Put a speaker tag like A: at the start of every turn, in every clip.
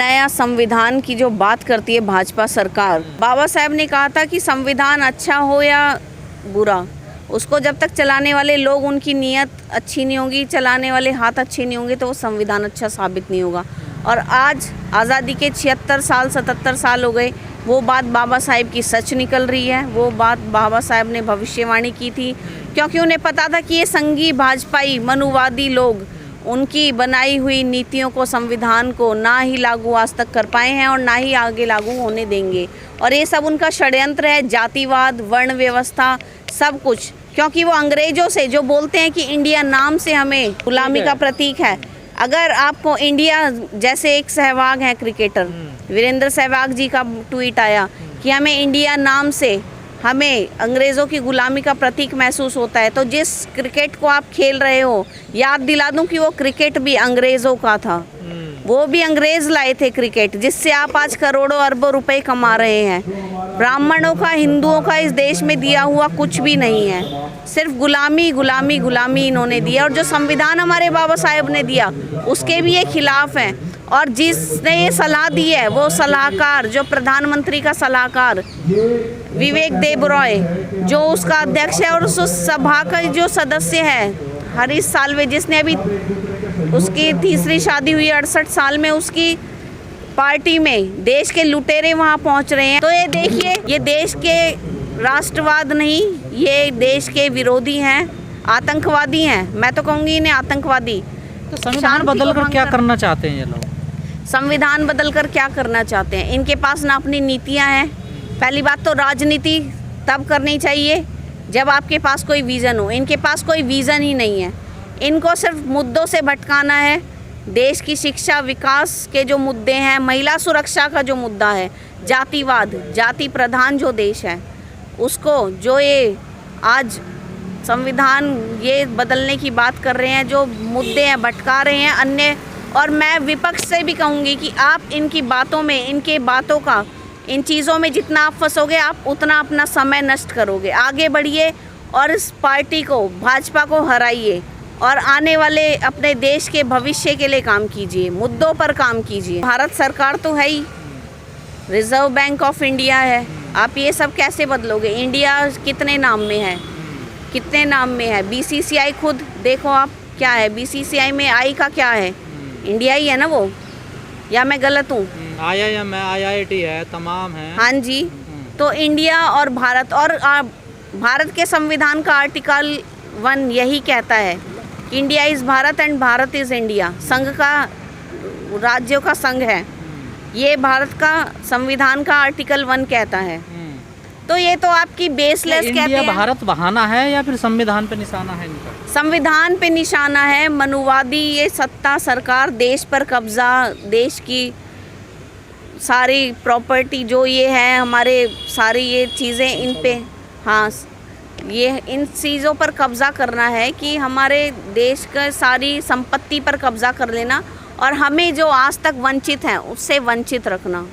A: नया संविधान की जो बात करती है भाजपा सरकार, बाबा साहब ने कहा था कि संविधान अच्छा हो या बुरा, उसको जब तक चलाने वाले लोग उनकी नीयत अच्छी नहीं होगी, चलाने वाले हाथ अच्छे नहीं होंगे तो वो संविधान अच्छा साबित नहीं होगा। और आज आज़ादी के 76 साल 77 साल हो गए, वो बात बाबा साहब की सच निकल रही है। वो बात बाबा साहब ने भविष्यवाणी की थी, क्योंकि उन्हें पता था कि ये संघी भाजपाई मनुवादी लोग उनकी बनाई हुई नीतियों को, संविधान को ना ही लागू आज तक कर पाए हैं और ना ही आगे लागू होने देंगे। और ये सब उनका षड्यंत्र है, जातिवाद, वर्ण व्यवस्था, सब कुछ। क्योंकि वो अंग्रेजों से जो बोलते हैं कि इंडिया नाम से हमें गुलामी का प्रतीक है। अगर आपको इंडिया, जैसे एक सहवाग है क्रिकेटर वीरेंद्र सहवाग जी का ट्वीट आया कि हमें इंडिया नाम से हमें अंग्रेज़ों की गुलामी का प्रतीक महसूस होता है, तो जिस क्रिकेट को आप खेल रहे हो, याद दिला दूं कि वो क्रिकेट भी अंग्रेज़ों का था। वो भी अंग्रेज़ लाए थे क्रिकेट, जिससे आप आज करोड़ों अरबों रुपए कमा रहे हैं। ब्राह्मणों का, हिंदुओं का इस देश में दिया हुआ कुछ भी नहीं है, सिर्फ गुलामी गुलामी गुलामी इन्होंने दिया। और जो संविधान हमारे बाबा साहब ने दिया उसके भी ये खिलाफ हैं। और जिसने ये सलाह दी है वो सलाहकार, जो प्रधानमंत्री का सलाहकार विवेक देबरॉय, जो उसका अध्यक्ष है, और उस सभा का जो सदस्य है हरीश साल्वे, जिसने अभी उसकी तीसरी शादी हुई 68 साल में, उसकी पार्टी में देश के लुटेरे वहाँ पहुँच रहे हैं। तो ये देखिए, ये देश के राष्ट्रवाद नहीं, ये देश के विरोधी हैं, आतंकवादी हैं। मैं तो कहूँगी इन्हें आतंकवादी।
B: तो संविधान बदलकर क्या करना चाहते हैं ये लोग?
A: संविधान बदलकर क्या करना चाहते हैं? इनके पास ना अपनी नीतियाँ हैं। पहली बात तो राजनीति तब करनी चाहिए जब आपके पास कोई विज़न हो। इनके पास कोई विज़न ही नहीं है। इनको सिर्फ मुद्दों से भटकाना है। देश की शिक्षा, विकास के जो मुद्दे हैं, महिला सुरक्षा का जो मुद्दा है, जातिवाद, जाति प्रधान जो देश है, उसको जो ये आज संविधान ये बदलने की बात कर रहे हैं, जो मुद्दे हैं भटका रहे हैं अन्य। और मैं विपक्ष से भी कहूँगी कि आप इनकी बातों में, इनके बातों का, इन चीज़ों में जितना आप फंसोगे, आप उतना अपना समय नष्ट करोगे। आगे बढ़िए और इस पार्टी को, भाजपा को हराइए और आने वाले अपने देश के भविष्य के लिए काम कीजिए, मुद्दों पर काम कीजिए। भारत सरकार तो है ही, रिजर्व बैंक ऑफ इंडिया है, आप ये सब कैसे बदलोगे? इंडिया कितने नाम में है, कितने नाम में है? बीसीसीआई खुद देखो आप, क्या है बीसीसीआई में? आई का क्या है? इंडिया ही है ना वो, या मैं गलत हूँ?
B: IIM है, IIT है, तमाम है।
A: हाँ जी। तो इंडिया और भारत, और भारत के संविधान का आर्टिकल 1 यही कहता है कि India is Bharat and Bharat is India. संघ का, राज्यों का संघ है ये, भारत का संविधान का आर्टिकल 1 कहता है। तो ये तो आपकी बेसलेस कहते हैं।
B: भारत बहाना है या फिर संविधान पे निशाना है इनका?
A: संविधान पे निशाना है। मनुवादी ये सत्ता, सरकार, देश पर कब्जा, देश की सारी प्रॉपर्टी जो ये है, हमारे सारी ये चीज़ें इन पे, हाँ, ये इन चीज़ों पर कब्ज़ा करना है कि हमारे देश का सारी संपत्ति पर कब्ज़ा कर लेना और हमें जो आज तक वंचित हैं उससे वंचित रखना।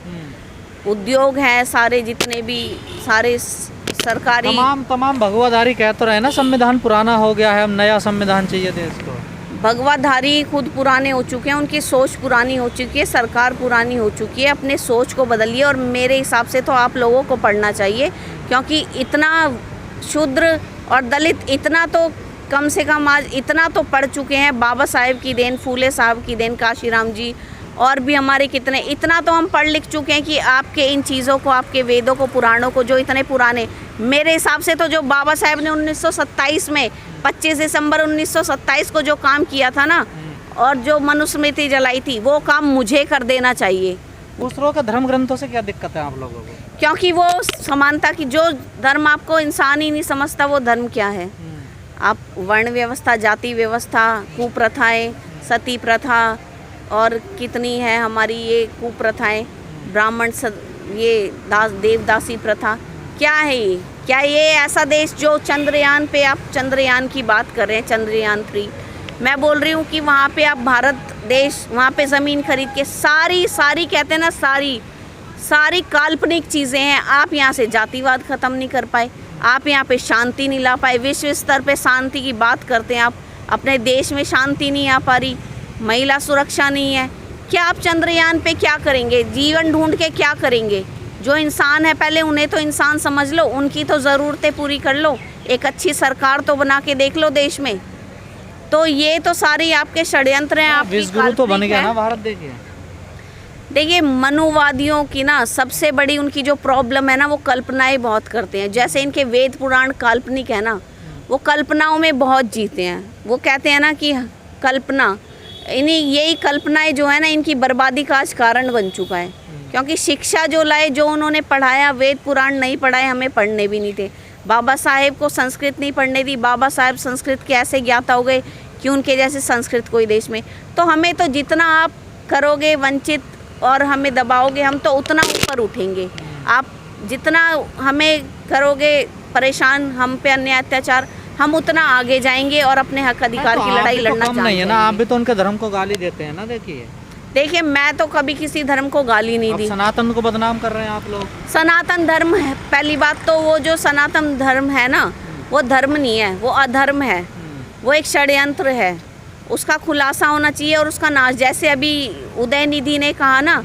A: उद्योग हैं सारे, जितने भी सारे सरकारी,
B: तमाम भगवाधारी कह तो रहे ना संविधान पुराना हो गया है, अब नया संविधान चाहिए देश को।
A: भगवाधारी खुद पुराने हो चुके हैं, उनकी सोच पुरानी हो चुकी है, सरकार पुरानी हो चुकी है। अपने सोच को बदलिए। और मेरे हिसाब से तो आप लोगों को पढ़ना चाहिए, क्योंकि इतना शूद्र और दलित, इतना तो कम से कम आज इतना तो पढ़ चुके हैं। बाबा साहेब की देन, फूले साहब की देन, काशीराम जी और भी हमारे कितने, इतना तो हम पढ़ लिख चुके हैं कि आपके इन चीज़ों को, आपके वेदों को, पुराणों को, जो इतने पुराने, मेरे हिसाब से तो जो बाबा साहब ने 1927 में 25 दिसंबर 1927 को जो काम किया था ना, और जो मनुस्मृति जलाई थी, वो काम मुझे कर देना चाहिए।
B: दूसरों के धर्म ग्रंथों से क्या दिक्कत है आप लोगों को?
A: क्योंकि वो समानता की, जो धर्म आपको इंसान ही नहीं समझता वो धर्म क्या है? आप वर्ण व्यवस्था, जाति व्यवस्था, कुप्रथाएं, सती प्रथा और कितनी है हमारी ये कुप्रथाएं, ब्राह्मण ये देवदासी प्रथा, क्या है ये? क्या ये ऐसा देश जो चंद्रयान पे, आप चंद्रयान की बात कर रहे हैं, चंद्रयान 3, मैं बोल रही हूँ कि वहाँ पे आप भारत देश, वहाँ पे ज़मीन खरीद के सारी कहते हैं ना, सारी काल्पनिक चीज़ें हैं। आप यहाँ से जातिवाद ख़त्म नहीं कर पाए, आप यहाँ पे शांति नहीं ला पाए। विश्व स्तर पे शांति की बात करते हैं आप, अपने देश में शांति नहीं आ पा रही, महिला सुरक्षा नहीं है, क्या आप चंद्रयान पे क्या करेंगे? जीवन ढूंढ के क्या करेंगे? जो इंसान है पहले उन्हें तो इंसान समझ लो, उनकी तो ज़रूरतें पूरी कर लो, एक अच्छी सरकार तो बना के देख लो देश में। तो ये तो सारे आपके षड्यंत्र हैं, आपकी
B: विश्वगुरु तो बन
A: काल्पनिक
B: गया
A: है।
B: ना भारत, देखिए।
A: देखिए मनुवादियों की ना सबसे बड़ी उनकी जो प्रॉब्लम है ना, वो कल्पनाएं बहुत करते हैं। जैसे इनके वेद पुराण काल्पनिक है ना, वो कल्पनाओं में बहुत जीते हैं। वो कहते हैं ना कि कल्पना, इन्हीं यही कल्पनाएं जो है ना इनकी बर्बादी का आज कारण बन चुका है। क्योंकि शिक्षा जो लाए, जो उन्होंने पढ़ाया, वेद पुराण नहीं पढ़ाए, हमें पढ़ने भी नहीं थे। बाबा साहेब को संस्कृत नहीं पढ़ने दी, बाबा साहेब संस्कृत के ऐसे ज्ञाता हो गए कि उनके जैसे संस्कृत कोई देश में। तो हमें तो जितना आप करोगे वंचित और हमें दबाओगे, हम तो उतना ऊपर उठेंगे। आप जितना हमें करोगे परेशान, हम पे अन्याय अत्याचार, हम उतना आगे जाएंगे और अपने हक अधिकार की लड़ाई लड़ना
B: कम नहीं है ना,
A: चाहेंगे।
B: आप भी तो उनके धर्म को गाली देते हैं ना। देखिए,
A: मैं तो कभी किसी धर्म को गाली नहीं
B: आप
A: दी।
B: सनातन को बदनाम कर रहे हैं आप लोग।
A: सनातन धर्म है, पहली बात तो वो जो सनातन धर्म है ना, वो धर्म नहीं है, वो अधर्म है, वो एक षड्यंत्र है। उसका खुलासा होना चाहिए और उसका नाश। जैसे अभी उदयनिधि ने कहा ना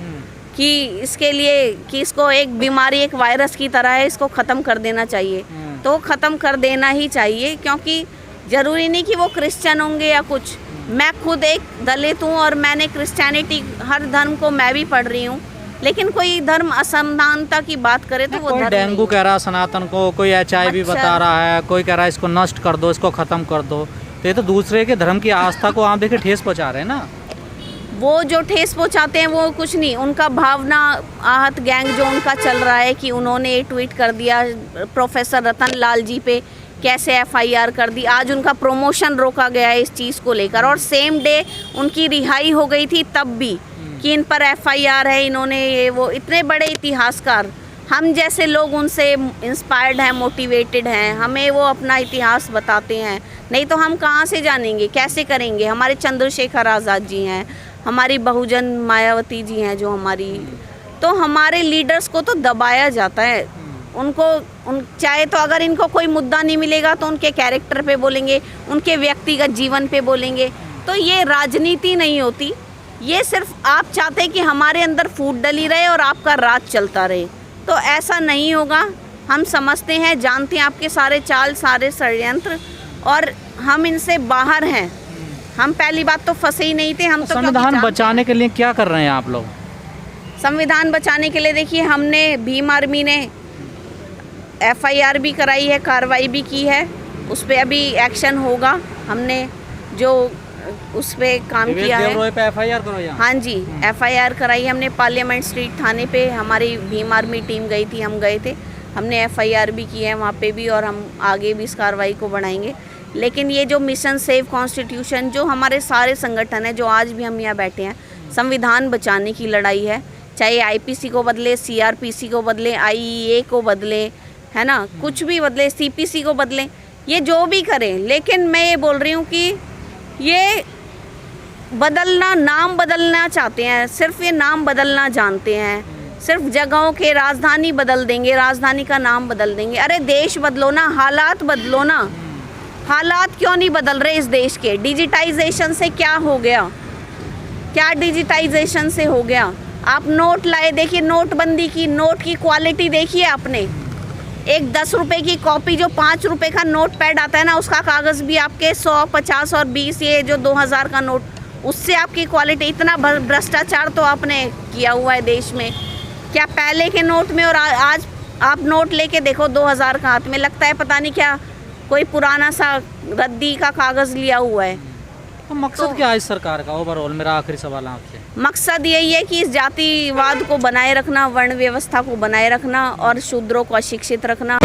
A: कि इसके लिए कि इसको एक बीमारी, एक वायरस की तरह है, इसको ख़त्म कर देना चाहिए। तो ख़त्म कर देना ही चाहिए, क्योंकि ज़रूरी नहीं कि वो क्रिश्चियन होंगे या कुछ। मैं खुद एक दलित हूँ और मैंने क्रिश्चियनिटी, हर धर्म को मैं भी पढ़ रही हूँ, लेकिन कोई धर्म असमानता की बात करे तो वो
B: कोई
A: धर्म
B: डेंगू
A: नहीं।
B: कह रहा है सनातन को, कोई HIV बता रहा है, कोई कह रहा है इसको नष्ट कर दो, इसको ख़त्म कर दो। तो ये तो दूसरे के धर्म की आस्था को आप देखिए ठेस पहुँचा रहे हैं ना।
A: वो जो ठेस पहुँचाते हैं वो कुछ नहीं, उनका भावना आहत गैंग जो उनका चल रहा है कि उन्होंने ये ट्वीट कर दिया प्रोफेसर रतन लाल जी पे, कैसे FIR कर दी। आज उनका प्रमोशन रोका गया है इस चीज़ को लेकर, और सेम डे उनकी रिहाई हो गई थी तब भी कि इन पर FIR है, इन्होंने ये वो। इतने बड़े इतिहासकार, हम जैसे लोग उनसे इंस्पायर्ड हैं, मोटिवेटेड हैं, हमें वो अपना इतिहास बताते हैं। नहीं तो हम कहाँ से जानेंगे, कैसे करेंगे? हमारे चंद्रशेखर आज़ाद जी हैं, हमारी बहुजन मायावती जी हैं जो हमारी, तो हमारे लीडर्स को तो दबाया जाता है। उनको चाहे तो अगर इनको कोई मुद्दा नहीं मिलेगा तो उनके कैरेक्टर पे बोलेंगे, उनके व्यक्तिगत जीवन पे बोलेंगे। तो ये राजनीति नहीं होती, ये सिर्फ आप चाहते कि हमारे अंदर फूट डली रहे और आपका राज चलता रहे। तो ऐसा नहीं होगा। हम समझते हैं, जानते हैं आपके सारे चाल, सारे षड्यंत्र, और हम इनसे बाहर हैं। हम पहली बात तो फंसे ही नहीं थे। हम तो
B: संविधान बचाने के लिए क्या कर रहे हैं आप लोग?
A: संविधान बचाने के लिए देखिए, हमने भीम आर्मी ने FIR भी कराई है, कार्रवाई भी की है, उस पर अभी एक्शन होगा। हमने जो उस पर काम किया है,
B: पे FIR करो यहाँ।
A: हाँ जी, FIR कराई हमने। पार्लियामेंट स्ट्रीट थाने पे हमारी भीम आर्मी टीम गई थी, हम गए थे, हमने FIR भी की है वहाँ पे भी, और हम आगे भी इस कार्रवाई को बढ़ाएंगे। लेकिन ये जो मिशन सेव कॉन्स्टिट्यूशन, जो हमारे सारे संगठन हैं, जो आज भी हम यहाँ बैठे हैं, संविधान बचाने की लड़ाई है। चाहे IPC को बदले, CRPC को बदले, IEA को बदले, है ना, कुछ भी बदले, CPC को बदले, ये जो भी करें। लेकिन मैं ये बोल रही हूँ कि ये बदलना, नाम बदलना चाहते हैं, सिर्फ ये नाम बदलना जानते हैं, सिर्फ जगहों के, राजधानी बदल देंगे, राजधानी का नाम बदल देंगे। अरे देश बदलो ना, हालात बदलो ना। हालात क्यों नहीं बदल रहे इस देश के? डिजिटाइजेशन से क्या हो गया? क्या डिजिटाइजेशन से हो गया? आप नोट लाए, देखिए नोटबंदी की, नोट की क्वालिटी देखिए आपने। एक 10 रुपए की कॉपी, जो 5 रुपए का नोट पैड आता है ना, उसका कागज़ भी आपके 100, 50 और 20, ये जो 2000 का नोट, उससे आपकी क्वालिटी। इतना भ्रष्टाचार तो आपने किया हुआ है देश में। क्या पहले के नोट में और आज आप नोट लेके देखो 2000 का हाथ में, लगता है पता नहीं क्या कोई पुराना सा रद्दी का कागज़ लिया हुआ है।
B: तो मकसद क्या है इस सरकार का? ओवरऑल मेरा आखिरी सवाल है आपसे।
A: मकसद यही है कि इस जातिवाद को बनाए रखना, वर्ण व्यवस्था को बनाए रखना और शूद्रों को अशिक्षित रखना।